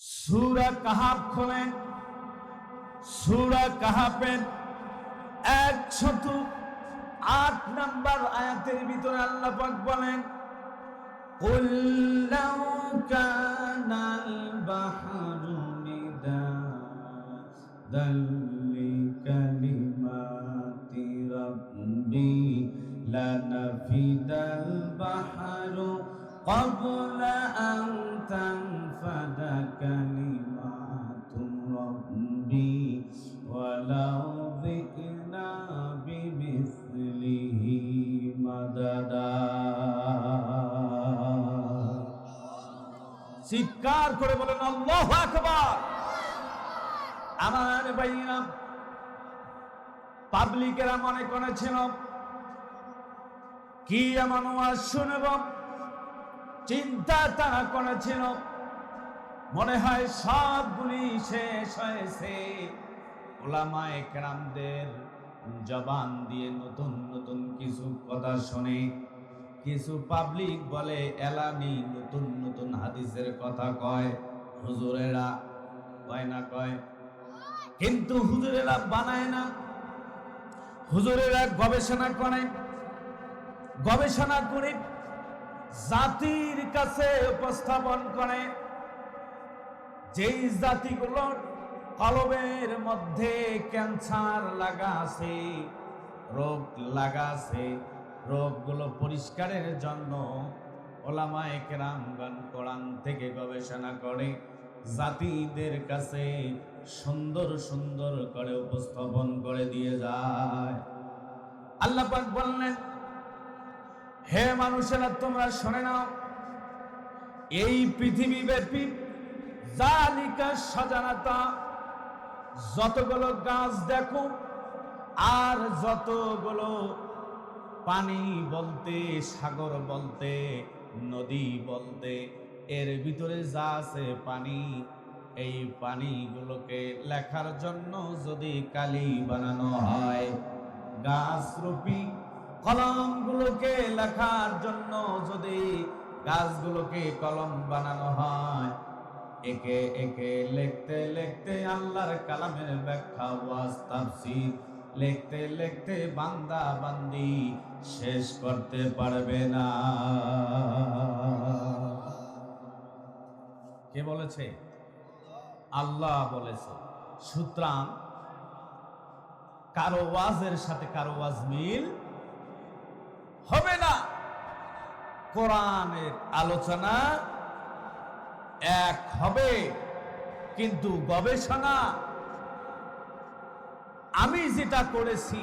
সূরা কাহাফ খোলেন। সূরা কাহাফের 108 নম্বর আয়াতের ভিতরে আল্লাহ পাক বলেন, কুল লাউ কানাল বাহরু মিদাদাল লিকালিমাতি রাব্বি লানাফিদাল বাহরু ক্বাবলা আন তানফাদা কালিমাতু রাব্বি ওয়ালাউ যিকনা বিমিসলিহি মাদাদা। চিৎকার করে বলেন আল্লাহু আকবার। আমার ভাইরা, পাবলিকেরা মনে করেছিল কি এমন ওয়াজ শুনব, চিন্তা তারা করেছিল মনে হয় সবগুলি শেষ হয়েছে। উলামায়ে কেরামদের জবান দিয়ে নতুন নতুন কিছু কথা শুনে কিছু পাবলিক বলে এলানি নতুন নতুন হাদিসের কথা কয়। হুজুরেরা কয় না কয়? কিন্তু হুজুরেরা বানায় না, হুজুরেরা গবেষণা করে, গবেষণা করে জাতির কাছে উপস্থাপন করে। যেই জাতিগুলোর কলবের মধ্যে ক্যান্সার লাগা আছে, রোগ লাগা আছে, রোগগুলো পরিষ্কারের জন্য ওলামায়ে কেরামগণ কোরআন থেকে গবেষণা করে জাতিদের কাছে সুন্দর সুন্দর করে উপস্থাপন করে দিয়ে যায়। আল্লাহ পাক বললেন, হে মানুষেরা তোমরা শুনে নাও, এই পৃথিবী ব্যাপী জালিকা সাজানাতা, যতগুলো গাছ দেখো আর যতগুলো পানি বলতে, সাগর বলতে, নদী বলতে, এর ভিতরে যা আছে পানি, এই পানিগুলোকে লেখার জন্য যদি কালি বানানো হয়, গাছ রূপী কলমগুলোকে লেখার জন্য যদি গাছগুলোকে কলম বানানো হয়, একে একে লিখতে লিখতে আল্লাহর কালামের ব্যাখ্যা ওয়াজ তাফসীর লিখতে লিখতে বান্দা বান্দি শেষ করতে পারবে না। কে বলেছে? আল্লাহ বলেছে। সুতরাং কারো ওয়াজের সাথে কারো ওয়াজ মিল হবে না। কোরআনের আলোচনা এক হবে, কিন্তু গবেষণা আমি যেটা করেছি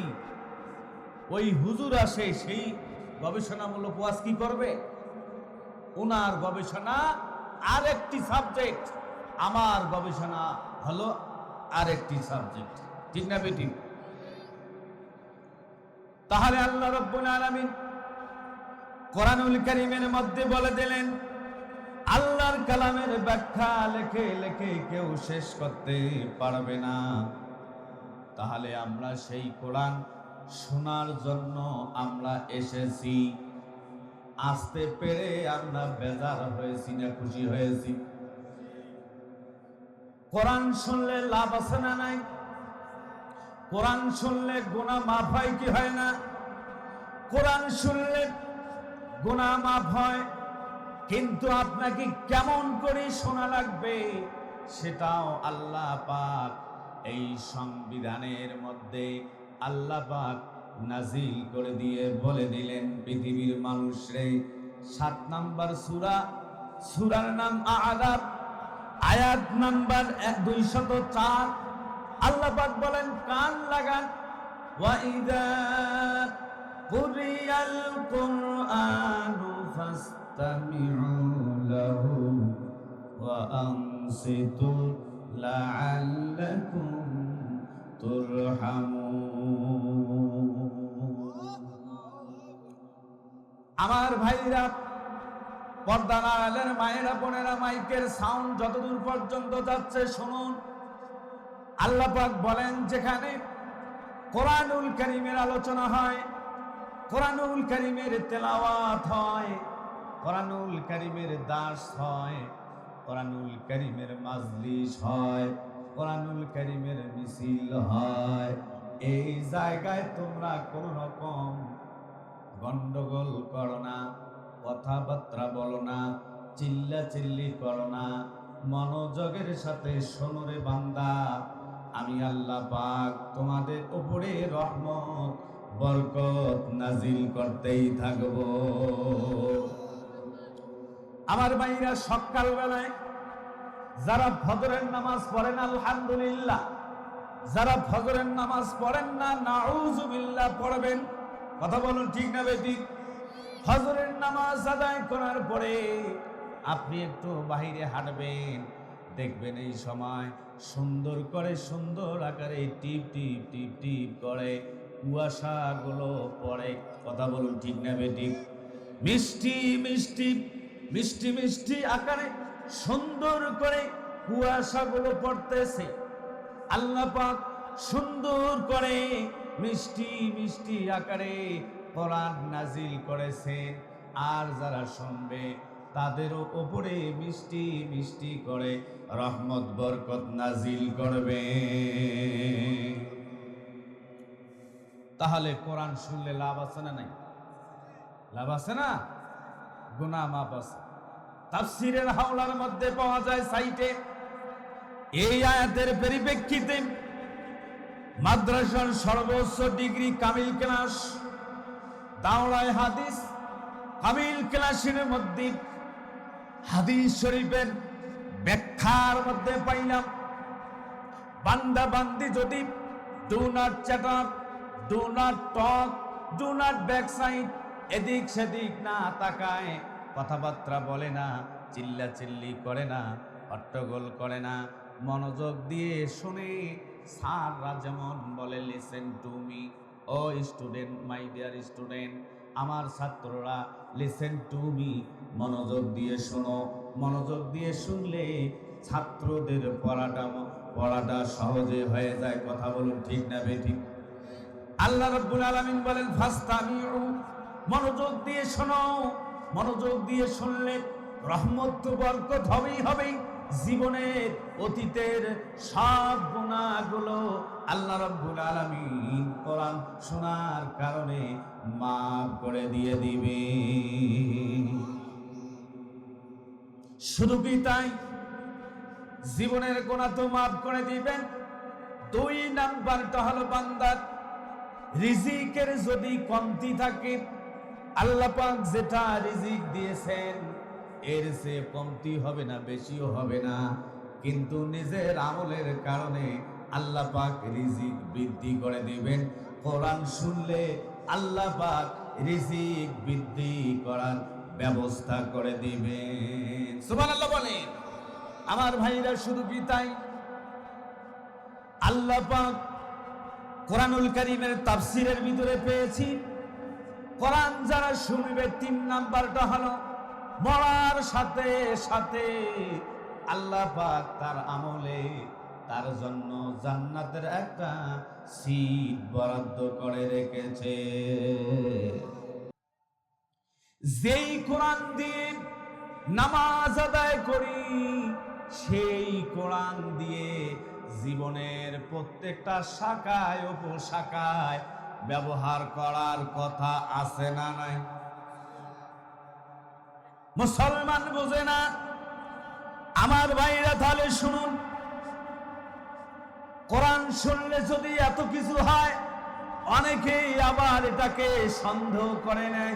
ওই হুজুর আসে সেই গবেষণামূলক ওয়াজ কি করবে? ওনার গবেষণা আরেকটি সাবজেক্ট, আমার গবেষণা হলো আরেকটি সাবজেক্ট। ঠিক না বেটি? তাহলে আল্লাহ রাব্বুল আলামিন কোরআনুল কারীমের মধ্যে বলে দিলেন, আল্লাহর কালামের ব্যাখ্যা লেখে লেখে কেউ শেষ করতে পারবে না। তাহলে আমরা সেই কোরআন শোনার জন্য আমরা এসেছি। আসতে পেরে আমরা বেজার হয়েছি না খুশি হয়েছি? কোরআন শুনলে লাভ আছে না নাই? কোরআন শুনলে গুনাহ মাফ হয় কি হয় না? কোরআন শুনলে গুনাহ মাফ হয়, কিন্তু আপনাকে কেমন করে শোনা লাগবে সেটাও আল্লাহ পাক এই সংবিধানের মধ্যে আল্লাহ পাক নাজিল করে দিয়ে বলে দিলেন পৃথিবীর মানুষরে। 7 নম্বর সূরা, সূরার নাম আ'রাফ, আয়াত নাম্বার 204। আল্লাহ পাক বলেন, কান লাগান, ওয়া ইযা কুরিয়াল কুরআনু ফাসতামিউ লাহু ওয়া আনসিতু লাআল্লাকুম তুরহামুন। আমার ভাইরা, পর্দার আড়ালের মায়েরা বোনেরা, মাইকের সাউন্ড যতদূর পর্যন্ত যাচ্ছে শুনুন। আল্লাহ পাক বলেন, যেখানে কোরআনুল কারীমের আলোচনা হয়, কোরআনুল কারীমের তেলাওয়াত হয়, কোরআনুল কারীমের দার্স হয়, কোরআনুল কারীমের মাজলিস হয়, কোরআনুল কারীমের মিছিল হয়, এই জায়গায় তোমরা কোনো রকম গন্ডগোল করো না, কথাবার্তা বলো না, চিল্লাচিল্লি করো না, মনোযোগের সাথে শোনো রে বান্দা, আমি আল্লাহ পাক তোমাদের উপরে রহমত বরকত নাজিল করতেই থাকবো। আমার ভাইরা, সকাল বেলায় যারা ফজরের নামাজ পড়েন আলহামদুলিল্লাহ, যারা ফজরের নামাজ পড়েন না নাউজুবিল্লাহ পড়বেন। কথা বলুন ঠিক না বেঠিক? ফজরের নামাজ আদায় করার পরে আপনি একটু বাইরে হাঁটবেন, দেখবেন এই সময় সুন্দর করে, সুন্দর আকারে টিপ টিপ টিপ টিপ করে কুয়াশাগুলো পড়ে। কথা বলুন ঠিক না বেঠিক? মিষ্টি মিষ্টি মিষ্টি মিষ্টি আকারে সুন্দর করে কুয়াশাগুলো পড়তেছে। আল্লাহ পাক সুন্দর করে মিষ্টি মিষ্টি আকারে কোরআন নাজিল করেছেন, আর যারা শুনবে তাদেরও উপরে মিষ্টি মিষ্টি করে রহমত বরকত নাজিল করবে। তাহলে কোরআন শুনলে লাভ আছে না নাই? লাভ আছে না? গুনাহ মাফ আছে। তাফসীরের হাওলার মধ্যে পাওয়া যায় সাইটে, এই আয়াতের পরিপ্রেক্ষিতে মাদ্রাসার সর্বোচ্চ ডিগ্রি কামিল ক্লাস দাওরায়ে হাদিস কামিল ক্লাসের মধ্যে হাদিস শরীফের ব্যাখ্যার মধ্যে পাইলাম, বান্দা বান্দি যদি do not chatter, do not talk, do not backside, এদিক সেদিক না তাকায়, কথাবার্তা বলে না, চিল্লাচিল্লি করে না, হট্টগোল করে না, মনোযোগ দিয়ে শুনে, স্যাররা যেমন বলে listen to me, oh student, my dear student, আমার ছাত্ররা লিসেন টু মি, মনোযোগ দিয়ে শোনো। মনোযোগ দিয়ে শুনলে ছাত্রদের পড়াটা সহজে হয়ে যায়। কথা বলুন ঠিক না বেঠিক? আল্লাহ রাব্বুল আলামিন বলেন ফাস্তামিউ, মনোযোগ দিয়ে শোনো। মনোযোগ দিয়ে শুনলে রহমত বরকত হবেই হবে। জীবনের অতীতের সব গুনাহগুলো আল্লাহ রাব্বুল আলামিন কোরআন শোনার কারণে মাফ করে দিয়ে দিবে। শুধু কি তাই? জীবনের গুনাহ তো মাফ করে দিবেন, 2 নাম্বারটা হলো বান্দার রিজিকের যদি কমতি থাকে, আল্লাহ পাক যেটা রিজিক দিয়েছেন এর চেয়ে কমতি হবে না, বেশিও হবে না, কিন্তু নিজের আমলের কারণে আল্লাহ পাক রিজিক বৃদ্ধি করে দিবেন। কোরআন শুনলে আল্লাহ পাক রিজিক বৃদ্ধি করার ব্যবস্থা করে দিবেন। সুবহানাল্লাহ বলেন। আমার ভাইরা, শুধু কি তাই? আল্লাহ পাক কোরআনুল কারীমের তাফসীরের ভিতরে পেয়েছি, কোরআন যারা শুনবে 3 নাম্বারটা হলো মরার সাথে সাথে আল্লাহ পাক তার আমলে তার জন্য জান্নাতের একটা সিট বরাদ্দ করে রেখেছে। যেই কোরআন দিয়ে নামাজ আদায় করি, সেই কোরআন দিয়ে জীবনের প্রত্যেকটা শাখায় উপশাখায় ব্যবহার করার কথা আছে না নাই? মুসলমান বুঝে না। আমার ভাইরা, তাহলে শুনুন, কোরআন শুনলে যদি এত কিছু হয়, অনেকেই আবার এটাকে সন্দেহ করে নেয়।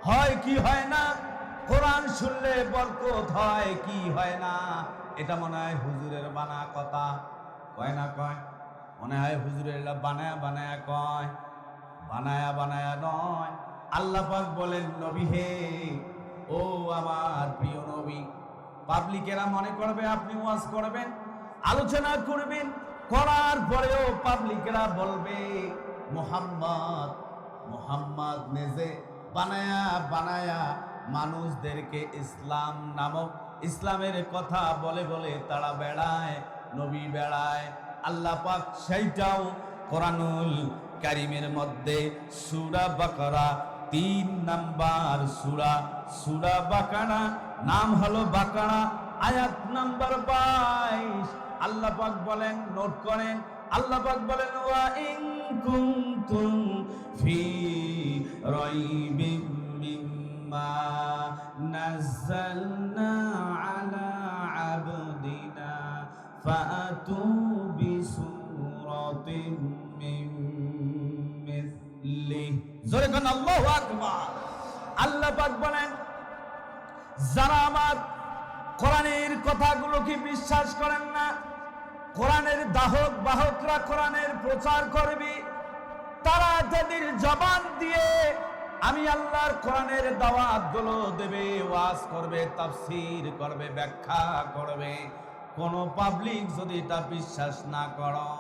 হয় কি হয় না? কোরআন শুনলে বরকত হয় কি হয় না? এটা মনে হয় হুজুরের বানা কথা। কয় না কয়? মনে হয় হুজুরের বানায়া বানায়া কয়, বানায়া বানায়া নয়। আল্লাহ পাক বলেন, নবী হে, ও আমার প্রিয় নবী, পাবলিকেরা মনে করবে আপনি ওয়াজ করবেন, আলোচনা করবেন, করার পরেও পাবলিকেরা বলবে মুহাম্মদ মুহাম্মদ নিজে বানায়া বানায়া মানুষদেরকে ইসলাম নামক ইসলামের কথা বলে বলে তারা বেড়ায়, নবী বেড়ায়। আল্লাহ পাক সেইটাও কোরআনুল কারীমের মধ্যে সূরা বাকারা 3 নাম্বার সূরা বাকারা, নাম হলো বাকারা, আয়াত নাম্বার 22 আল্লাহ পাক বলেন, নোট করেন, আল্লাহ পাক বলেন ওয়া ইন কুনতুম ফি রাইবিম মিম্মা নাযালনা আলা আবদিনা ফাআতু বিসূরাতিন মিন মিসলিহি। জোরে কোন আল্লাহু আকবার। আল্লাহ পাক বলেন, যারা আমার কোরআনের কথাগুলোকে বিশ্বাস করেন না, কোরআনের দাহক বাহকরা কোরআনের প্রচার করবে, তারা তাদের জবান দিয়ে আমি আল্লাহর কোরআনের দাওয়াতগুলো দেবে, ওয়াজ করবে, তাফসীর করবে, ব্যাখ্যা করবে। কোন পাবলিক যদি এটা বিশ্বাস না করো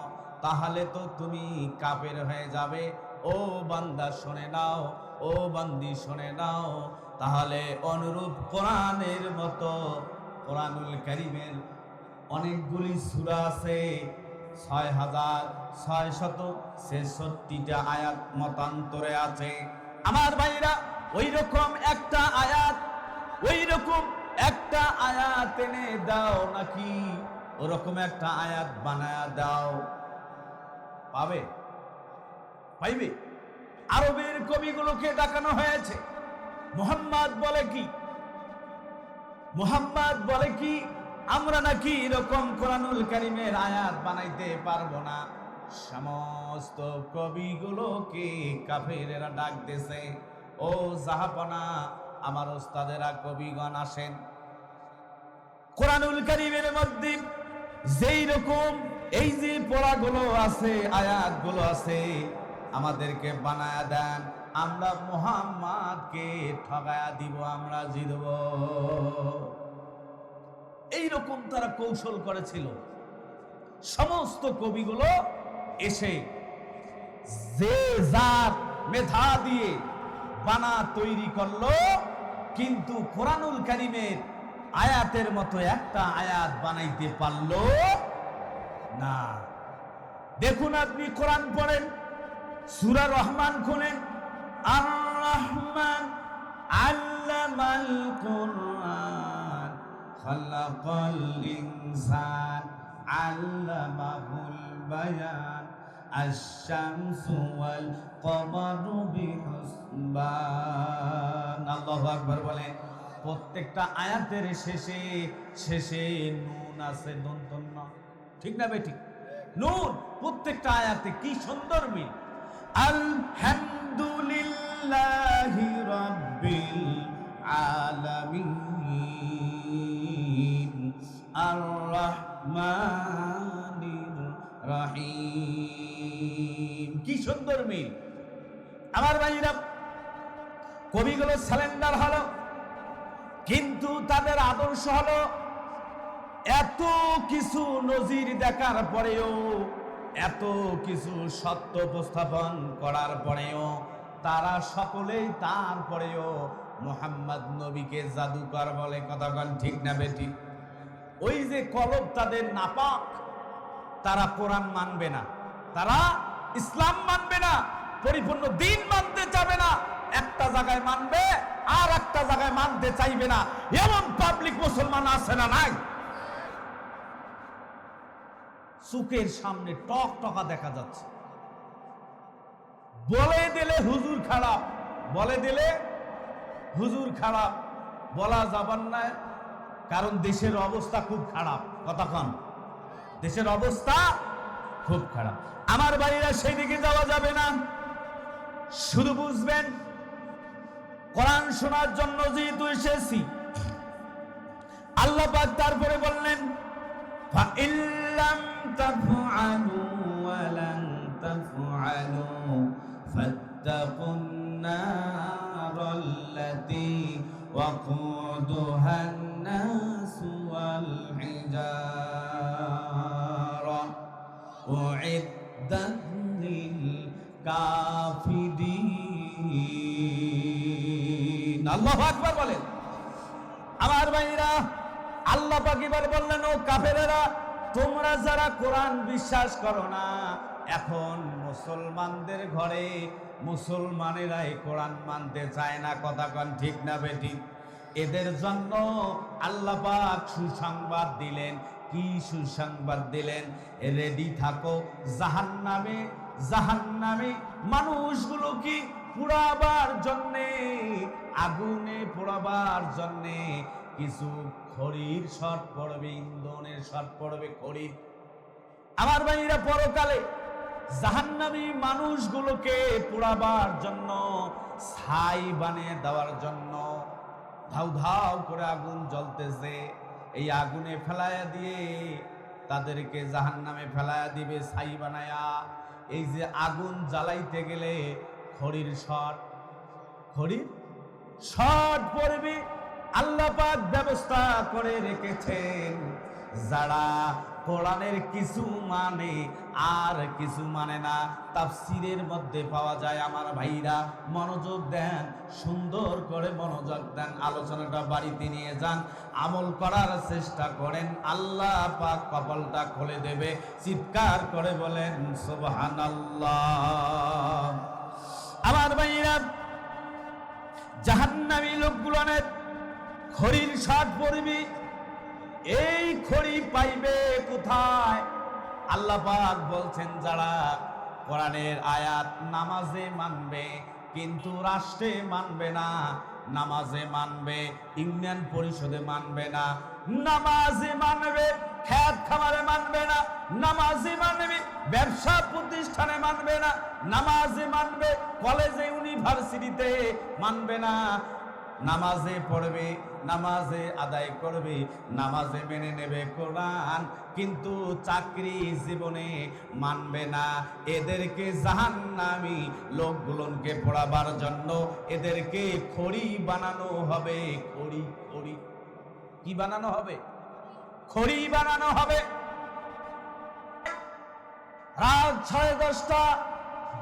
তাহলে তো তুমি কাফের হয়ে যাবে। ও বান্দা শুনে নাও, ও বান্দি শুনে নাও। তাহলে অনুরূপ কোরআনের মতো কোরআনুল কারীমের অনেকগুলি সূরা আছে, ৬৬৬৬টা আয়াত মতান্তরে আছে। আমার ভাইরা, ওই রকম একটা আয়াত এনে দাও, নাকি ওরকম একটা আয়াত বানায়া দাও, পাইবে? আরবের কবিগুলোকে ডাকানো হয়েছে। মুহাম্মদ বলে কি আমরা নাকি এরকম কোরআনুল কারীমের আয়াত বানাইতে পারবো না। সমস্ত কবিগুলোকে কাফেরেরা ডাক দিয়েছে, ও জাহাপনা আমার ওস্তাদেরা কবিগণ আসেন, কোরআনুল কারীমের মধ্যে যেই রকম এই যে পড়াগুলো আছে, আয়াতগুলো আছে, আমাদেরকে বানায়া দেন, আমরা মুহাম্মদকে ঠগায়া দিব, আমরা জিতব। এইরকম তারা কৌশল করেছিল। সমস্ত কবিগুলো এসে যে যার মেধা দিয়ে বানা তৈরি করলো, কিন্তু কোরআনুল কারীমের আয়াতের মতো একটা আয়াত বানাইতে পারলো না। দেখুন, আপনি কোরআন পড়েন, সূরা রহমান খুলেন, আর রহমান আল্লামাল কুরআন খালাকাল ইনসান আল্লামাহুল বায়ান আশ-শামসু ওয়াল কমারু বিহুসবান। আল্লাহু আকবার বলেন। প্রত্যেকটা আয়াতের শেষে নুন আছে, দন্তন্য, ঠিক না বেঠিক? নুন প্রত্যেকটা আয়াতে, কি সুন্দর মিল। আলহামদুলিল্লাহি রাব্বিল আলামিন আর রহমানির রহিম। কি সুন্দর মিল। আমার ভাইরা, কবিগুলো স্যালেন্ডার হলো, কিন্তু তাদের আদর্শ হলো এত কিছু নজির দেখার পরেও, এত কিছু সত্য উপস্থাপন করার পরেও তারা সকলেই তারপরেও মুহাম্মদ নবীকে জাদুকর বলে। কথাগণ ঠিক না বেঠিক? ওই যে কলব তাদের নাপাক, তারা কোরআন মানবে না, তারা ইসলাম মানবে না, পরিপূর্ণ দিন মানতে চাবে না। একটা জায়গায় মানবে আর একটা জায়গায় মানতে চাইবে না, এমন পাবলিক মুসলমান আছে না নাই? চোখের সামনে টক টকা দেখা যাচ্ছে। বলে দিলে হুজুর খারাপ, বলে দিলে হুজুর খারাপ বলা যাবার না, কারণ দেশের অবস্থা খুব খারাপ। কতক্ষণ দেশের অবস্থা খুব খারাপ। আমার ভাইরা, সেই দিকে যাওয়া যাবে না। শুধু বুঝবেন, কোরআন শোনার জন্য যেহেতু এসেছি, আল্লাহ পাক তারপরে বললেন فَإِن لَّمْ تَفْعَلُوا وَلَن تَفْعَلُوا فَاتَّقُوا النَّارَ الَّتِي وَقُودُهَا النَّاسُ وَالْحِجَارَةُ أُعِدَّتْ لِلْكَافِرِينَ। আল্লাহু আকবার বলেন। আমার ভাইরা, আল্লাহ পাক এবার বললেন, ও কাফেরেরা, তোমরা যারা কোরআন বিশ্বাস করো না, এখন মুসলমানদের ঘরে মুসলমানেরাই কোরআন মানতে চায় না। কথা কন ঠিক না বেঠিক? এদের জন্য আল্লাহ পাক সুসংবাদ দিলেন। কি সুসংবাদ দিলেন? রেডি থাকো, জাহান্নামে জাহান্নামে মানুষগুলো কি পোড়াবার জন্যে, আগুনে পোড়াবার জন্যে কিছু খড়ির শর্ট পড়বে, ইন্ধনের শর্ট পড়বে, খড়ির। আমার ভাইরা, পরকালে জাহান্নামী মানুষগুলোকে পোড়াবার জন্য, ছাই বানিয়ে দেওয়ার জন্য ধাউ ধাউ করে আগুন জ্বলতেছে। এই আগুনে ফেলায়া দিয়ে তাদেরকে জাহান্নামে ফেলায়া দিবে ছাই বানায়া। এই যে আগুন জ্বালাইতে গেলে খড়ির শর্ট পড়বে। আল্লাহ পাক ব্যবস্থা করে রেখেছেন, যারা কোরআনের কিছু মানে আর কিছু মানে না, তাফসীরের মধ্যে পাওয়া যায়। আমার ভাইরা মনোযোগ দেন, সুন্দর করে মনোযোগ দেন, আলোচনাটা বাড়িতে নিয়ে যান, আমল করার চেষ্টা করেন, আল্লাহ পাক কপালটা খুলে দেবে। চিৎকার করে বলেন সুবহানাল্লাহ। আমার ভাইরা, জাহান্নামী লোকগুলোর খড়ির শর্ট পড়বে। এই খড়ি পাইবে কোথায়? আল্লাহ পাক বলছেন, যারা কোরআনের আয়াত নামাজে মানবে কিন্তু রাষ্ট্রে মানবে না, নামাজে মানবে ইউনিয়ন পরিষদে মানবে না, নামাজে মানবে খেত খামারে মানবে না, নামাজে মানবে ব্যবসা প্রতিষ্ঠানে মানবে না, নামাজে মানবে কলেজে ইউনিভার্সিটিতে মানবে না, নামাজে পড়বে, নামাজে আদায় করবে, নামাজে মেনে নেবে কোরআন, কিন্তু চাকরি জীবনে মানবে না। এদেরকে জাহান্নামী লোকগুলোকে পোড়াবার জন্য এদেরকে খড়ি বানানো হবে। খড়ি কি বানানো হবে? খড়ি বানানো হবে। রাত 10:30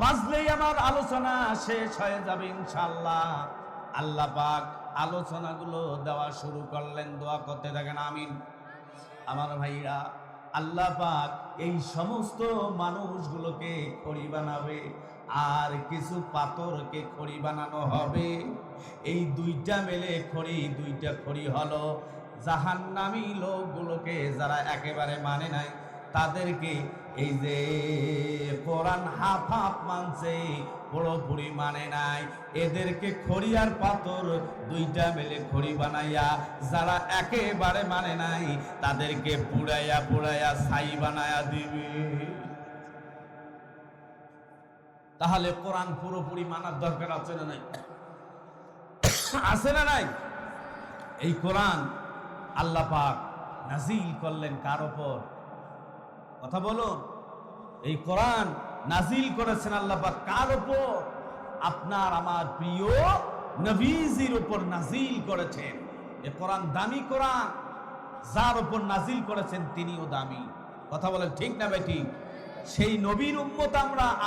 বাজলেই আমার আলোচনা শেষ হয়ে যাবে ইনশাআল্লাহ। আল্লাহ পাক আলোচনাগুলো দেওয়া শুরু করলেন, দোয়া করতে থাকেন আমিন। আমার ভাইরা, আল্লাহ পাক এই সমস্ত মানুষগুলোকে খড়ি বানাবে, আর কিছু পাথরকে খড়ি বানানো হবে। এই দুইটা মেলে দুইটা খড়ি হলো জাহান্নামী লোকগুলোকে, যারা একেবারে মানে নাই, তাদেরকে এই যে কোরআন হাফ মানছে, পুরোপুরি মানে নাই, এদেরকে খড়ি আর পাথর দুইটা মেলে খড়ি বানাইয়া, যারা একেবারে মানে নাই তাদেরকে পুড়াইয়া ছাই বানায়া দিবে। তাহলে কোরআন পুরোপুরি মানার দরকার আছে না নাই? আছে না নাই? এই কোরআন আল্লাহ পাক নাজিল করলেন কার উপর? কথা বলুন। এই কোরআন নাজিল করেছেন আল্লাহ পাক কার উপর? আপনার আমার প্রিয় নবীজির উপর নাজিল করেছেন। এই কোরআন দামি কোরআন, যার উপর নাজিল করেছেন তিনিও দামি। কথা বলেন ঠিক না ভাই? ঠিক। সেই নবীর উম্মত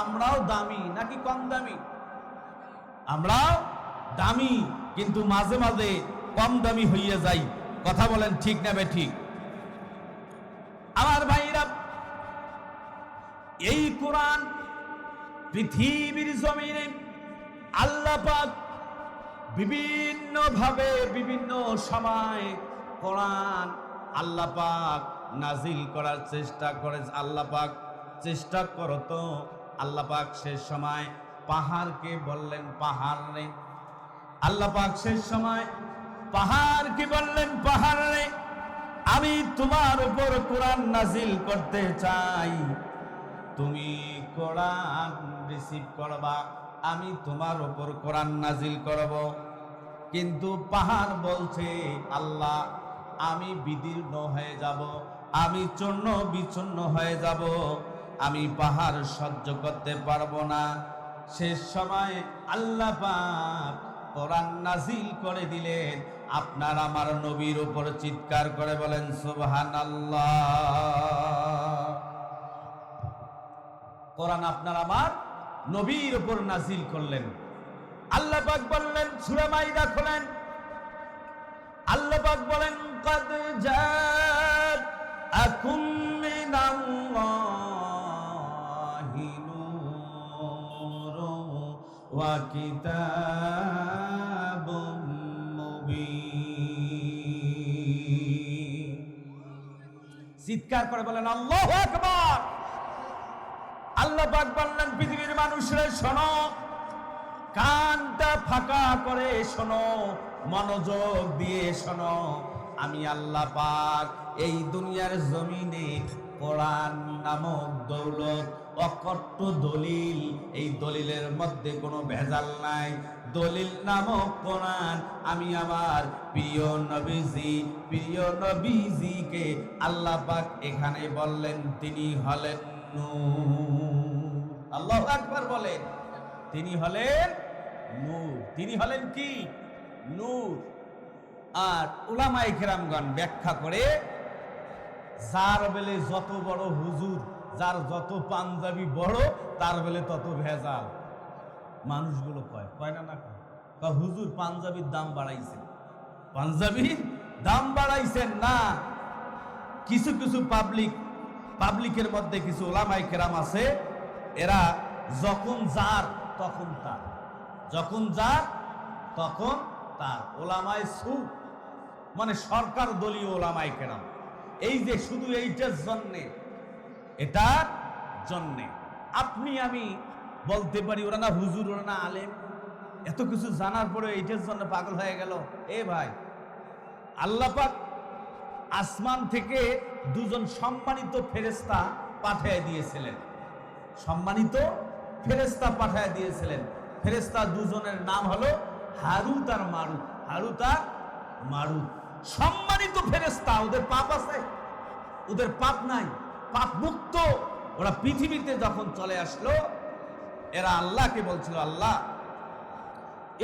আমরাও দামি নাকি কম দামি? আমরাও দামি, কিন্তু মাঝে মাঝে কম দামি হইয়া যাই। কথা বলেন ঠিক না ভাই? ঠিক। আমার ভাইরা, এই কোরআন পৃথিবীর জমিনে আল্লাহ পাক বিভিন্ন ভাবে বিভিন্ন সময় কোরআন আল্লাহ পাক নাজিল করার চেষ্টা করে। আল্লাহ পাক চেষ্টা করতো, আল্লাহ পাক শেষ সময় পাহাড়কে বললেন পাহাড় রে। আল্লাহ পাক শেষ সময় পাহাড়কে বললেন পাহাড় রে, আমি তোমার উপর কোরআন নাজিল করতে চাই, তুমি কোরআন রিসিভ করবা, আমি তোমার উপর কোরআন নাজিল করব। কিন্তু পাহাড় বলছে, আল্লাহ আমি বিদীর্ণ হয়ে যাব, আমি চূর্ণ বিচূর্ণ হয়ে যাব, আমি পাহাড় সহ্য করতে পারবো না। শেষ সময় আল্লাহ পাক কোরআন নাজিল করে দিলেন। আপনার আমার নবীর উপর চিৎকার করে বলেন সুবহানাল্লাহ। কোরআন আপনার আমার নবীর উপর নাজিল করলেন। আল্লাহ পাক বললেন, সূরা মাইদা খোলেন, আল্লাহ পাক বলেন, قد جاءكم من الله نور وكتاب مبين। চিৎকার করে বলেন আল্লাহু আকবার। আল্লাহ পাক বললেন পৃথিবীর মানুষরা শোনো, কানটা ফাঁকা করে শোনো, মনোযোগ দিয়ে শোনো। আমি আল্লাহ পাক এই দুনিয়ার জমিনে কোরআন নামক দৌলত, অকট্ট দলিল, এই দলিলের মধ্যে কোনো ভেজাল নাই, দলিল নামক কোরআন আমি আমার প্রিয় নবীজিকে আল্লাহ পাক এখানে বললেন তিনি হলেন নূর। আল্লাহু আকবার বলেন, তিনি হলেন নূর। তিনি হলেন কি? নূর। আর উলামায়ে কেরামগণ ব্যাখ্যা করে, যার বেলে যত বড় হুজুর, যার যত পাঞ্জাবি বড়, তার বেলে তত ভেজাল। মানুষগুলো কয় না কয় হুজুর পাঞ্জাবির দাম বাড়াইছেন, পাঞ্জাবির দাম বাড়াইছেন না। কিছু কিছু পাবলিকের মধ্যে কিছু উলামায়ে কেরাম আছে, এরা যখন যার তখন তার, যখন যার তখন তার। ওলামায়ে সু মানে সরকার দলীয় ওলামায়ে কেরাম, এই যে শুধু এইটার জন্যে, এটার জন্যে আপনি আমি বলতে পারি ওরা না হুজুর, ওরা না আলেম, এত কিছু জানার পরে এইটার জন্য পাগল হয়ে গেল। এ ভাই, আল্লাহ পাক আসমান থেকে দুজন সম্মানিত ফেরেশতা পাঠিয়ে দিয়েছিলেন, সম্মানিত ফেরেশতা পাঠিয়ে দিয়েছিলেন। ফেরেশতা দুজনের নাম হলো হারুত আর মারুত। হারুত আর মারুত সম্মানিত ফেরেশতা। ওদের পাপ আছে? ওদের পাপ নাই, পাপ মুক্ত। ওরা পৃথিবীতে যখন চলে আসলো, এরা আল্লাহকে বলছিল, আল্লাহ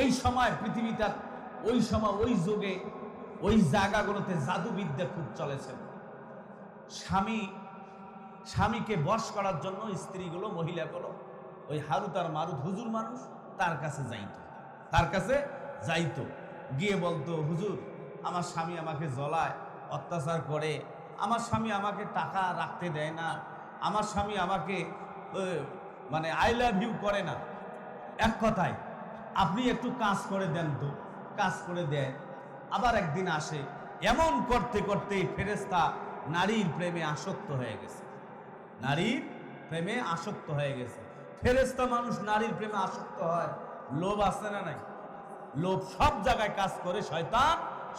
এই সময় পৃথিবীটা, ওই সময় ওই যুগে ওই জায়গাগুলোতে জাদুবিদ্যা খুব চলেছিল। স্বামীকে বশ করার জন্য স্ত্রীগুলো, মহিলাগুলো ওই হারুত আর মারুত, হুজুর মানুষ, তার কাছে যাইতো, গিয়ে বলতো, হুজুর আমার স্বামী আমাকে জ্বলায়, অত্যাচার করে, আমার স্বামী আমাকে টাকা রাখতে দেয় না, আমার স্বামী আমাকে মানে আই লাভ ইউ করে না। এক কথায় আপনি একটু কাজ করে দেন তো। কাজ করে দেয়। আবার একদিন আসে, এমন করতে করতে ফেরেশতা নারীর প্রেমে আসক্ত হয়ে গেছে, নারীর প্রেমে আসক্ত হয়ে গেছে। ফেরেশতা মানুষ নারীর প্রেমে আসক্ত হয়, লোভ আছে না নাই? লোভ সব জায়গায় কাজ করে।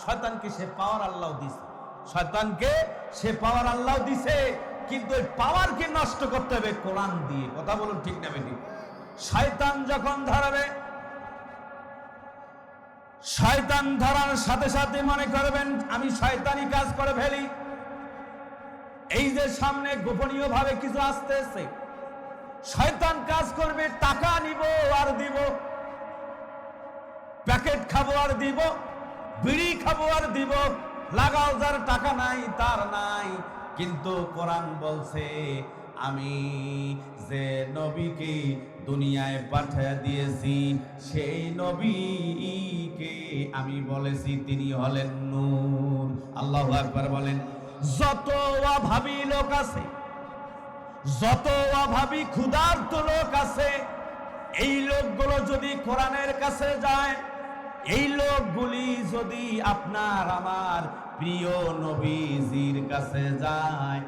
শয়তানকে সে পাওয়ার আল্লাহ দিছে, শয়তানকে সে পাওয়ার আল্লাহ দিছে, কিন্তু ওই পাওয়ারকে নষ্ট করতে হবে কোরআন দিয়ে। কথা বলুন ঠিক না বেঠিক? শয়তান যখন ধরাবে, শয়তান ধরার সাথে সাথে মনে করবেন আমি শয়তানি কাজ করে ফেলি। এই যে সামনে গোপনীয় ভাবে কিছু আসতেছে, শয়তান কাজ করবে, টাকা নিব আর দিব, প্যাকেট খাবো আর দিব, বিড়ি খাবো আর দিব, লাগাও যার টাকা নাই তার নাই। কিন্তু কোরআন বলছে আমি যে নবীকে দুনিয়ায় পাঠিয়ে দিয়েছি, সেই নবীকে আমি বলেছি তিনি হলেন নূর। আল্লাহু আকবার বলেন। যত অভাবী লোক আছে, যত অভাবী ক্ষুধার্ত লোক আছে, এই লোকগুলো যদি কোরআনের কাছে যায়, এই লোকগুলি যদি আপনার আমার প্রিয় নবীজির কাছে যায়,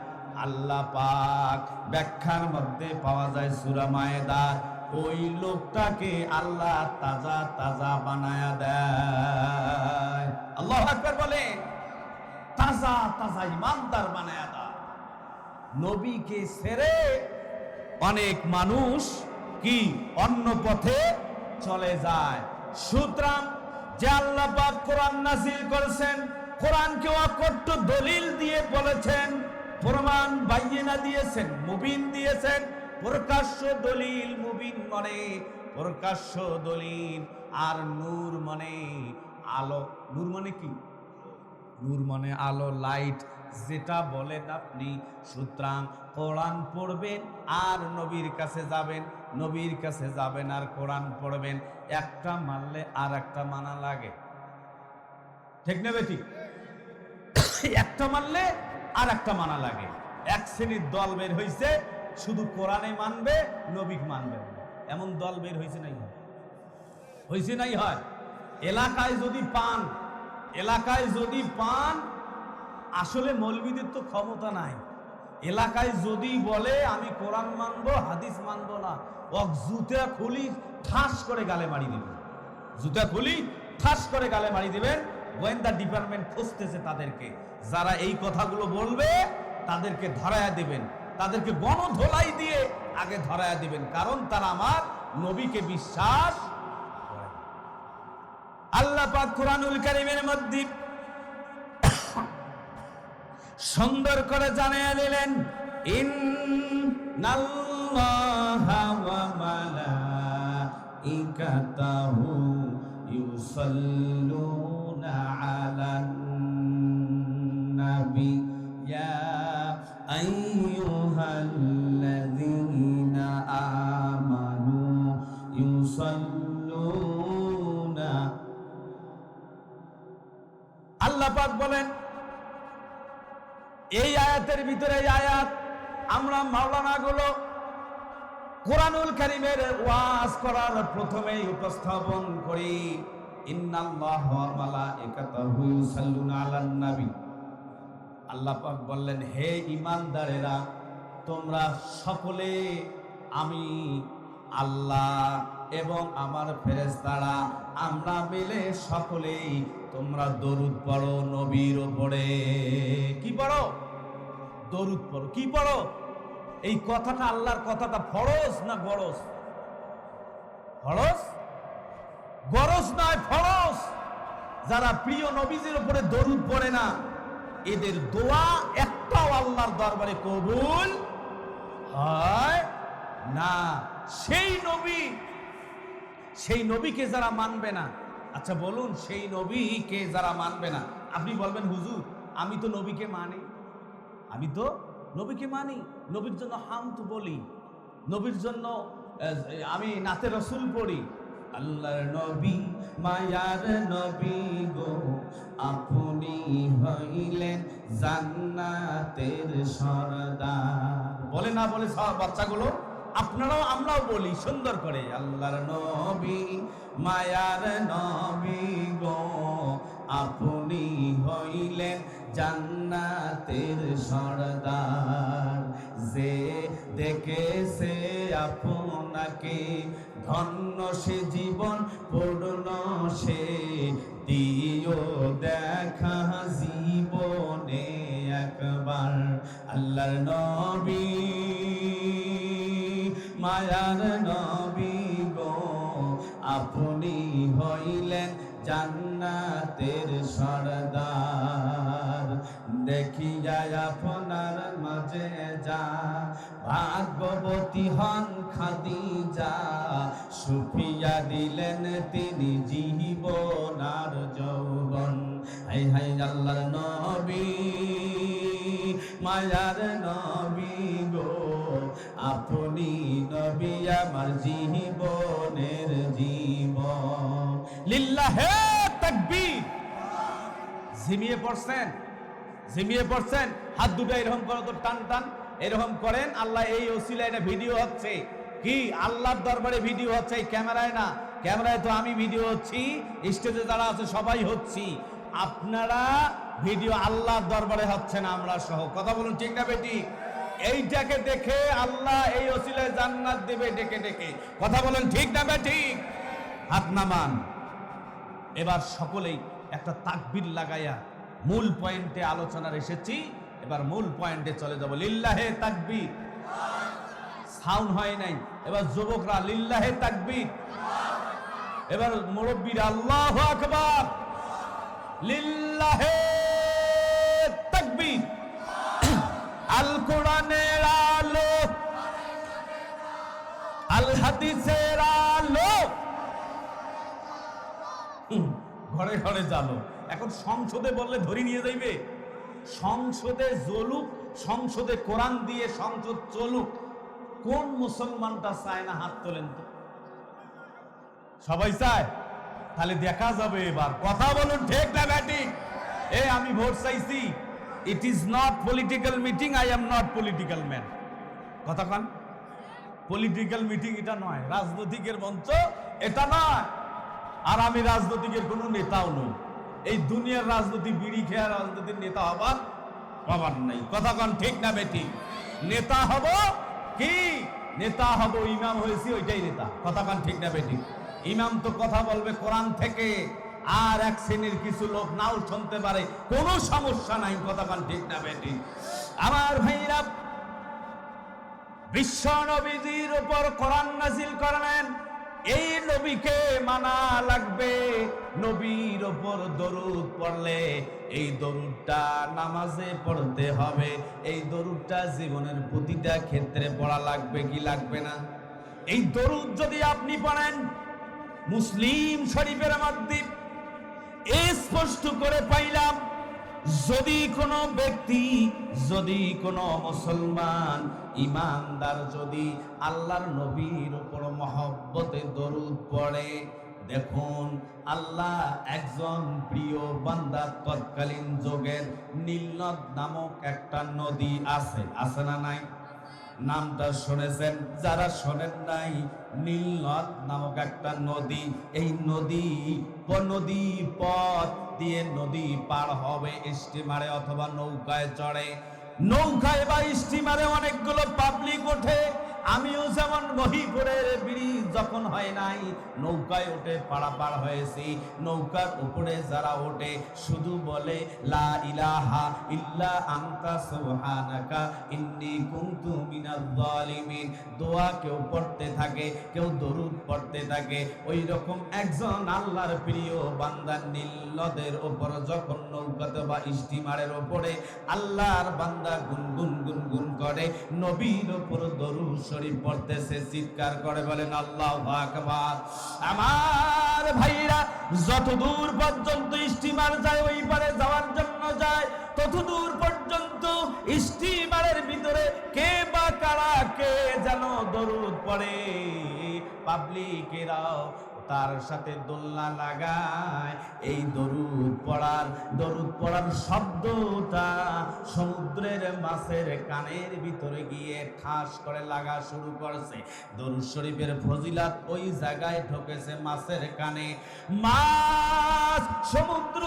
আল্লাহ পাক ব্যাখ্যার মধ্যে পাওয়া যায় সূরা মায়েদার, ওই লোকটাকে আল্লাহ তাজা তাজা বানায়া দেয়। আল্লাহু আকবার বলে, তাজা তাজা ইমানদার বানায়া দেয়। নবীকে ছেড়ে অনেক মানুষ কি অন্য পথে চলে যায়। সুতরাং যে আল্লাহ পাক কোরআন নাযিল করেছেন, কোরআনকে অকট্ট দলিল দিয়ে বলেছেন, প্রমাণ বাইয়িনা দিয়েছেন, মুবিন দিয়েছেন। প্রকাশ্য দলিল, মুবিন মানে প্রকাশ্য দলিল, আর নূর মানে আলো। নূর মানে কি? নূর মানে আলো, লাইট, যেটা বলেন আপনি। সুতরাং কোরআন পড়বেন আর নবীর কাছে যাবেন, নবীর কাছে যাবেন আর কোরআন পড়বেন। একটা মানলে আর একটা মানা লাগে, ঠিক না বেটি? একটা মানলে আর একটা মানা লাগে। এক শ্রেণীর দল বের হয়েছে, শুধু কোরআনে মানবে, নবী মানবে না, এমন দল বের হয়েছে নাই? হয়েছে নাই? হয়। এলাকায় যদি পান, আসলে মৌলবীদের তো ক্ষমতা নাই। এলাকায় যদি বলে আমি কোরআন মানবো হাদিস মানবো না, ও জুতা খুলি ঠাস করে গালে মারি দিবেন, জুতা খুলি ঠাস করে গালে মারি দিবেন। গোয়েন্দা ডিপার্টমেন্ট খুঁজতেছে তাদেরকে, যারা এই কথাগুলো বলবে তাদেরকে ধরায়া দিবেন, তাদেরকে গণধোলাই দিয়ে আগে ধরায়া দিবেন, কারণ তারা আমার নবীকে বিশ্বাস করে। আল্লাহ পাক কুরআনুল কারীমের মধ্যে সুন্দর করে জানিয়ে দিলেন, ইন্নাল্লাহা ওয়া মালাইকাতাহু ইউসাল্লুনা আলান নাবী ইয়া আইয়ুহাল্লাযীনা আমানু ইউসাল্লুনা। আল্লাহ পাক বলেন এই আয়াতের ভিতরে, এই আয়াত আমরা মাওলানা গুলো কুরআনুল কারীমের ওয়াজ করার প্রথমেই উপস্থাপন করি, ইন্নাল্লাহা ওয়া মালাইকাতাহু ইউসাল্লুনা আলান নবী। আল্লাহ পাক বললেন, হে ঈমানদারেরা, তোমরা সকলে, আমি আল্লাহ এবং আমার ফেরেশতারা, আমরা মিলে সকলেই তোমরা দরুদ পড়ো নবীর উপরে। কি পড়ো? দরুদ পড়ো। কি পড়ো? এই কথাটা, আল্লাহর কথাটা ফরজ না গরজ? ফরজ, গরজ নয়, ফরজ। যারা প্রিয় নবীজির উপরে দরুদ পড়ে না, এদের দোয়া একটাও আল্লাহর দরবারে কবুল হয় না। সেই নবীকে যারা মানবে না, আচ্ছা বলুন, সেই নবীকে যারা মানবে না, আপনি বলবেন হুজুর আমি তো নবীকে মানি, আমি তো নবীকে মানি, নবীর জন্য হামদ বলি, নবীর জন্য আমি নাতে রসুল পড়ি। আল্লাহর নবী মায়ার নবী গো, আপনি হইলেন জান্নাতের সরদার। বলে না বলে সব বাচ্চাগুলো, আপনারাও আমরাও বলি সুন্দর করে, আল্লাহর নবী মায়ার নবী গো, আপনি হইলেন জান্নাতের সরদার। যে দেখেছে আপনাকে ধন্য সে জীবন পূর্ণ সে, দিও দেখা জীবনে একবার। আল্লাহর নবী মায়ার নবী গো, আপনি হইলেন জান্নাতের সরদার। দেখিয়া আপনার মাঝে যা ভাগ্যবতী হন খাদিজা, সুফিয়া দিলেন তিনি জীবন আর যৌবন। হাই হাই আল্লাহর নবী মায়ার নবী গো, আপনি নবী আমার জীবনের জীবন। লিল্লাহে তাকবীর। ঝিমিয়ে পড়ছেন? ঝিমিয়ে পড়ছেন? হাত দুটো এরকম করো তো, টান টান এরকম করেন। আল্লাহ এই ওসিলায় এটা ভিডিও হচ্ছে, কি আল্লাহর দরবারে ভিডিও হচ্ছে, এই ক্যামেরায় না। ক্যামেরায় তো আমি ভিডিও হচ্ছি, স্টেজে যারা আছে সবাই হচ্ছি, আপনারা ভিডিও আল্লাহর দরবারে হচ্ছে না, আমরা সহ। কথা বলুন ঠিক না বেটি? এইটাকে দেখে আল্লাহ এই ওসিলায় জান্নাত দেবে ডেকে ডেকে। কথা বলেন ঠিক না বেটি? হাত নামান। এবার সকলেই একটা তাকবীর লাগাইয়া মূল পয়েন্টে আলোচনার এসেছি, এবার মূল পয়েন্টে চলে যাব। লিল্লাহে তাকবীর। সাউন্ড হয় নাই। এবার যুবকরা লিল্লাহে তাকবীর। এবার মুরব্বীরা আল্লাহু আকবার। লিল্লাহে তাকবীর। আল কোরআনের আলো, আল হাদিসের আলো, ঘরে ঘরে জালো। এখন সংসদে বললে ধরি নিয়ে যাইবে? সংসদে জ্বলুক, সংসদে কোরআন দিয়ে সংসদ চলুক, কোন মুসলমানটা চায় না? হাত তোলেন তো। সবাই চায়? তাহলে দেখা যাবে এবার। কথা বলুন ঠিক না ব্যাটি? আমি ভোট চাইছি। It is not political meeting, I am not political man. কথা কান, পলিটিক্যাল মিটিং এটা নয়, রাজনৈতিকের মঞ্চ এটা নয়। আর আমি রাজনৈতিকের কোনো নেতাও নই। এই দুনিয়ার রাজনীতি, বিড়ি খেয়া রাজনীতির নেতা হবার নাই। কথা কান ঠিক না বেটি? নেতা হব কি? নেতা হব, ইমাম হয়েছি ওইটাই নেতা। কথা কান ঠিক না বেটি? ইমাম তো কথা বলবে কোরআন থেকে, আর এক শ্রেণীর কিছু লোক নাও শুনতে পারে, কোনো সমস্যা নাই। কথা কান ঠিক না বেটি? আমার ভাইরা, বিশ্ব নবীজির উপর কোরআন নাজিল করলেন, এই নবীকে মানা লাগবে। নবীর উপর দরুদ পড়লে এই দরুদটা নামাজে পড়তে হবে, এই দরুদটা জীবনের প্রতিটা ক্ষেত্রে পড়া লাগবে কি লাগবে না? এই দরুদ যদি আপনি পড়েন, মুসলিম শরীফের মধ্যে স্পষ্ট করে পাইলাম, যদি কোনো ব্যক্তি, যদি কোনো মুসলমান ইমানদার যদি আল্লাহর নবীর উপর মহব্বতে দরুদ পড়ে, দেখুন আল্লাহ একজন প্রিয় বান্দা, তৎকালীন যুগের নীলনদ নামক একটা নদী আছে, আছে না নাই? নামটা শুনেছেন? যারা শোনেন নাই, নীলনদ নামক একটা নদী, এই নদী পথ দিয়ে নদী পার হবে স্টিমারে অথবা নৌকায় চড়ে। নৌকায় বা স্টিমারে অনেকগুলো পাবলিক ওঠে। আমিও যেমন মহিপুরের ব্রিজ যখন হয় নাই, নৌকায় ওঠে পারাপার হয়েছি। নৌকার উপরে যারা ওঠে শুধু বলে লা ইলাহা ইল্লা আনতা সুবহানাকা ইন্নী কুনতু মিনাজ জালিমিন। দোয়া কেউ পড়তে থাকে, কেউ দরুদ পড়তে থাকে। ওই রকম একজন আল্লাহর প্রিয় বান্দা নীল নদের উপর যখন নৌকাতে বা স্টিমারের উপরে আল্লাহর বান্দা গুনগুন গুনগুন করে নবীর উপর দরুদ শরীফ পড়তেছে, চিৎকার করে বলেন আল্লাহু আকবার। আমার ভাইরা, যতদূর পর্যন্ত স্টিমার যায়, ওই পারে যাওয়ার জন্য যায়, ততদূর পর্যন্ত স্টিমারের ভিতরে কে বা কারা কে যেন দরুদ পড়ে। পাবলিকেরাও তার সাথে দোলনা লাগায়। এই দরুদ পড়ার শব্দটা সমুদ্রের মাছের কানের ভিতরে গিয়ে ঠাস করে লাগা শুরু করছে। দরুদ শরীফের ফজিলাত ওই জায়গায় ঢোকেছে মাছের কানে। মাছ সমুদ্র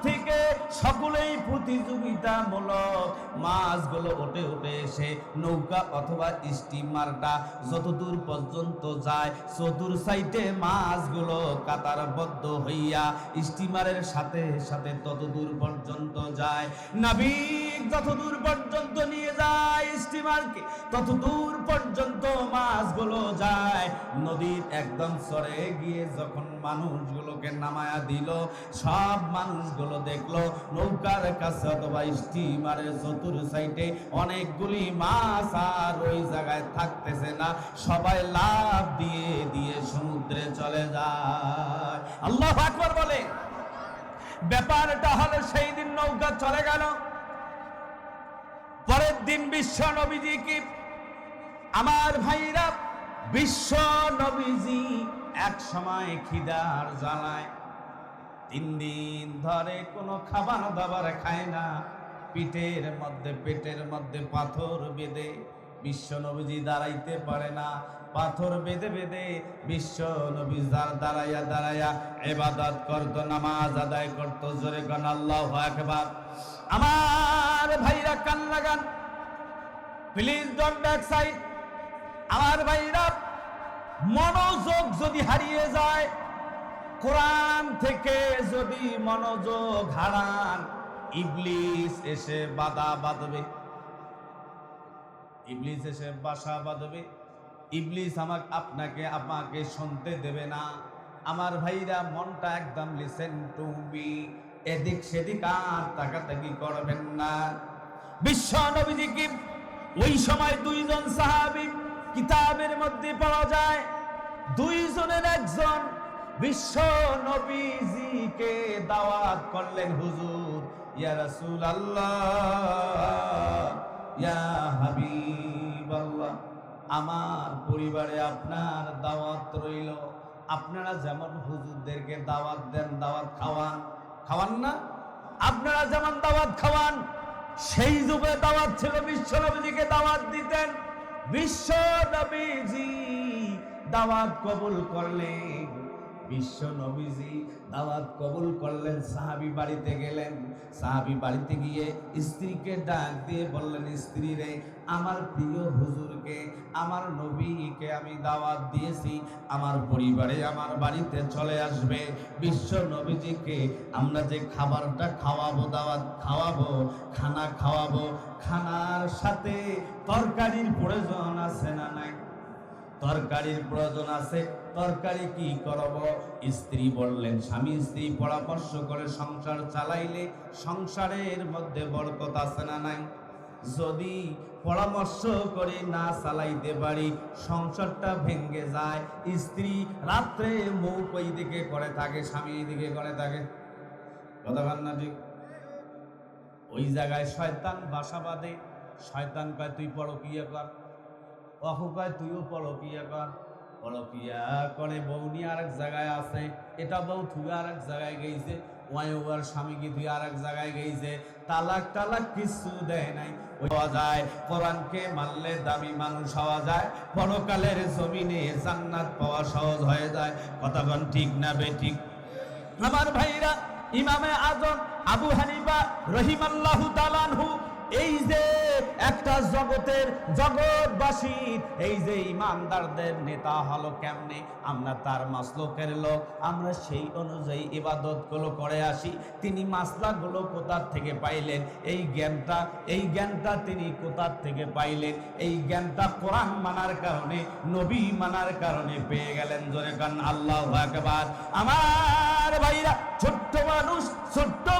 থেকে সকলেই প্রতিযোগিতামূলক মাছগুলো ওঠে এসে নৌকা অথবা স্টিমারটা যতদূর পর্যন্ত যায়, চতুর সাইডে মাছগুলো কাতারবদ্ধ হইয়া স্টিমারের সাথে সাথে ততদূর পর্যন্ত যায়। নাবিক যতদূর পর্যন্ত নিয়ে যায় স্টিমারকে, ততদূর পর্যন্ত মাছগুলো যায়। নদীর একদম চরে গিয়ে যখন মানুষগুলোকে নামায়া দিল, সব মানুষগুলো দেখলো নৌকার কাছে অথবা স্টিমারের চতুর সাইডে অনেকগুলি মাছ আর ওই জায়গায় থাকতেছে না, সবাই লাফ দিয়ে দিয়ে সমুদ্রে চলে যায়। আল্লাহু আকবার বলে। ব্যাপারটা হলো সেই দিন নৌকা চলে গেল। পরের দিন বিশ্ব নবীজি কি, আমার ভাইরা, বিশ্ব নবীজি এক সময় খিদার জ্বালায় 3 দিন ধরে কোনো খাবার দাবার খায় না। পেটের মধ্যে পাথর বেঁধে বিশ্ব নবীজি দাঁড়াইতে পারে না। পাথর বেঁধে বেঁধে বিশ্ব নবী দাঁড়াইয়া ইবাদত করত, নামাজ আদায় করত। জোরে গান আল্লাহু আকবার। আমার ভাইরা কান লাগান, প্লিজ ডোন্ট ব্যাক সাইড। আমার ভাইরা, মনোযোগ যদি হারিয়ে যায়, কোরআন থেকে যদি মনোযোগ হারান, ইবলিস এসে বাধা বাঁধবে, ইবলিস এসে বাসা বাঁধবে। ইবলিস আপনাকে শুনতে দেবে না। আমার ভাইরা, মনটা একদম লিসেন টু মি, এদিক সেদিক আর তাকাতাকি করবেন না। বিশ্ব নবীজি কি ওই সময় 2 জন সাহাবী কিতাবের মধ্যে পাওয়া যায়, 2 জনের একজন বিশ্ব নবীজিকে দাওয়াত করলেন, হুজুর, ইয়া রাসূলুল্লাহ, ইয়া হাবিবাল্লাহ, আমার পরিবারে আপনার দাওয়াত রইল। আপনারা যেমন হুজুরদেরকে দাওয়াত দেন, দাওয়াত খাওয়ান না? আপনারা যেমন দাওয়াত খাওয়ান, সেই যুগে দাওয়াত ছিল, বিশ্ব নবীজিকে দাওয়াত দিতেন। বিশ্ব নবীজি দাওয়াত কবুল করলেন। বিশ্ব নবীজি দাওয়াত কবুল করলেন, সাহাবী বাড়িতে গেলেন। সাহাবী বাড়িতে গিয়ে স্ত্রীকে ডাক দিয়ে বললেন, স্ত্রী রে, আমার প্রিয় হুজুরকে, আমার নবীকে আমি দাওয়াত দিয়েছি, আমার পরিবারে আমার বাড়িতে চলে আসবে। বিশ্ব নবীজিকে আমরা যে খাবারটা খাওয়াবো, দাওয়াত খাওয়াবো, খানা খাওয়াবো, খানার সাথে তরকারির প্রয়োজন আছে না নাই? তরকারির প্রয়োজন আছে। তরকারি কি করব? স্ত্রী বললেন, স্বামী স্ত্রী পরামর্শ করে সংসার চালাইলে সংসারের মধ্যে বরকত আছে না নাই? যদি পরামর্শ করে না চালাইতে পারি, সংসারটা ভেঙে যায়। স্ত্রী রাত্রে মুখ ওই দিকে করে থাকে, স্বামী এই দিকে করে থাকে। কথা বল না ঠিক? ওই জায়গায় শয়তান বাসা বাঁধে। শয়তান কয় তুই পরকিয়া কর, অহু কয় তুইও পরকিয়া কর। পরকিয়া করে বউ নিয়ে আরেক জায়গায় আছে, এটা বউ তুই আরেক জায়গায় গেছে, ওয়ার স্বামীকে তুই আরেক জায়গায় গেছে। তালাক টালাক কিছু দেয় নাই। হওয়া যায়, কোরআনকে মানলে দামি মানুষ হওয়া যায়, পরকালের জমিনে জান্নাত পাওয়া সহজ হয়ে যায়। কথাগণ ঠিক না বেঠিক? আমার ভাইরা, ইমামে আজম আবু হানিফা রহিমাল্লাহু তাআলা আনহু, এই যে একটা জগৎবাসীর এই যে ইমানদারদের নেতা হলো কেমনে, আমরা তার মাসলকের লোক, আমরা সেই অনুযায়ী ইবাদতগুলো করে আসি। তিনি মাসলাগুলো কোথা থেকে পাইলেন? এই জ্ঞানটা তিনি কোথা থেকে পাইলেন? এই জ্ঞানটা কোরআন মানার কারণে, নবী মানার কারণে পেয়ে গেলেন। জোরে কান আল্লাহু আকবার। আমার ভাইরা, ছোট্ট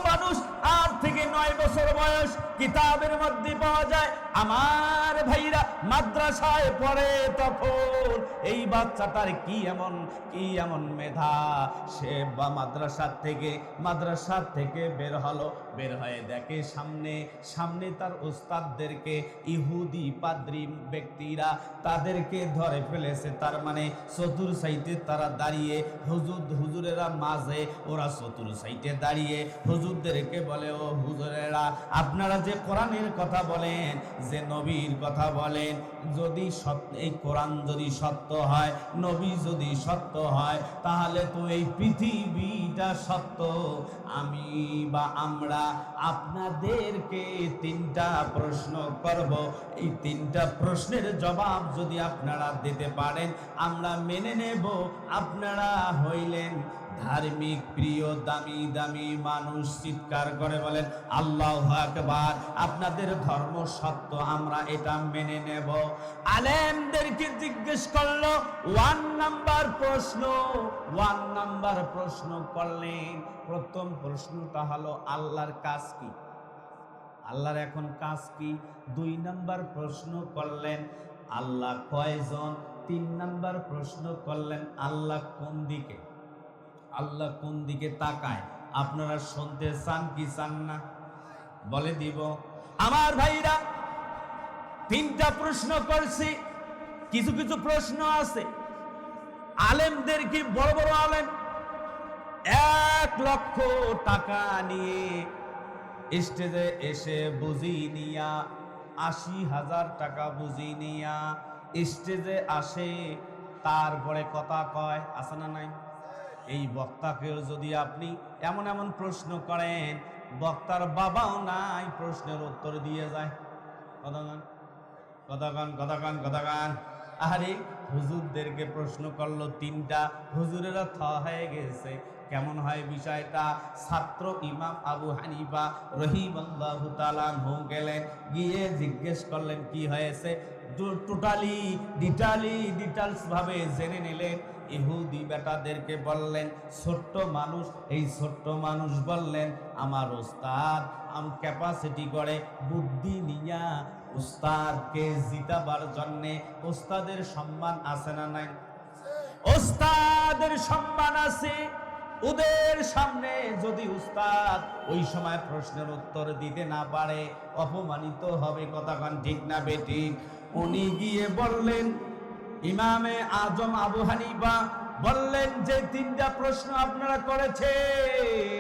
মানুষ 8 থেকে 9 বছর বয়স, কিতাবের মধ্যে পাওয়া যায়। আমার ভাইরা, মাদ্রাসায় পড়ে তখন এই বাচ্চাটার কি এমন মেধা, সে বা মাদ্রাসা থেকে বের হলো। বের হয়ে দেখে সামনে তার ওস্তাদদেরকে ইহুদি পাদ্রী ব্যক্তিরা তাদেরকে ধরে ফেলেছে। তার মানে চতুর সাইডে তারা দাঁড়িয়ে, হুজুরেরা মাঝে, ওরা চতুর সাইডে দাঁড়িয়ে হুজুরদেরকে বলে, ও হুজুরেরা, আপনারা যে কোরআনের কথা বলেন, যে নবীর কথা বলেন, যদি এই কোরআন যদি সত্য হয়, নবী যদি সত্য হয়, তাহলে তো এই পৃথিবীটা সত্য। আমি বা আমরা আপনাদেরকে 3টা প্রশ্ন করব। এই 3টা প্রশ্নের জবাব যদি আপনারা দিতে পারেন, আমরা মেনে নেব আপনারা হইলেন ধার্মিক, প্রিয়, দামি মানুষ। চিৎকার করে বলেন আল্লাহু আকবার। আপনাদের ধর্ম সত্য, আমরা এটা মেনে নেব। আলেমদেরকে জিজ্ঞেস করলো 1 নাম্বার প্রশ্ন করলেন। প্রথম প্রশ্নটা হলো, আল্লাহর কাজ কি? আল্লাহর এখন কাজ কি? 2 নাম্বার প্রশ্ন করলেন, আল্লাহ কয়জন? 3 নাম্বার প্রশ্ন করলেন, আল্লাহ কোন দিকে তাকায়? আপনারা শুনতে চান কি চান না? বলে দিব। আমার ভাইরা, 3টা প্রশ্ন করছি। কিছু প্রশ্ন আছে আলেমদের, কি বড় বড় আলেম 1 লক্ষ টাকা নিয়ে স্টেজে এসে বুঝি নিয়া, 80,000 টাকা বুঝি নিয়া স্টেজে আসে, তারপরে কথা কয়, আছে না নাই? এই বক্তাকেও যদি আপনি এমন প্রশ্ন করেন, বক্তার বাবাও নাই প্রশ্নের উত্তর দিয়ে যায়। কথাগান। আরে হুজুরদেরকে প্রশ্ন করলো 3টা, হুজুরেরা হয়ে গেছে। কেমন হয় বিষয়টা? ছাত্র ইমাম আবু হানিফা রাহিমাল্লাহু তাআলা আনহু গেলেন, গিয়ে জিজ্ঞেস করলেন কি হয়েছে। টোটালি ডিটেলস ভাবে জেনে নিলেন। ইহুদি বেটাদেরকে বললেন, এই ছোট্ট মানুষ বললেন, আমার ওস্তাদ ক্যাপাসিটি করে বুদ্ধি নিয়া ওস্তাদকে জিতাবার জন্যে। ওস্তাদের সম্মান আছে না নাই? ওস্তাদের সম্মান আছে। ওদের সামনে যদি উস্তাদ ওই সময় প্রশ্নের উত্তর দিতে না পারে, অপমানিত হবে। কথাখান ঠিক না বেঠিক? উনি গিয়ে বললেন, ইমামে আজম আবু হানিফা বললেন, যে 3টা প্রশ্ন আপনারা করেছেন,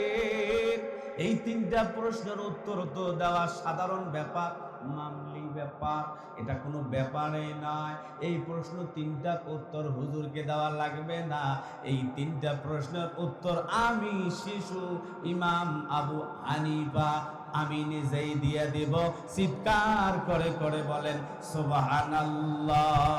এই 3টা প্রশ্নের উত্তর তো দেওয়া সাধারণ ব্যাপার। মামলি ব্যাপার, এটা কোনো ব্যাপারই নয়। এই প্রশ্ন তিনটা উত্তর হুজুরকে দেওয়া লাগবে না, এই তিনটা প্রশ্নের উত্তর আমি শিশু ইমাম আবু হানিফা আমি নিজেই দিয়ে দেব। চিৎকার করে করে বলেন সুবহানাল্লাহ।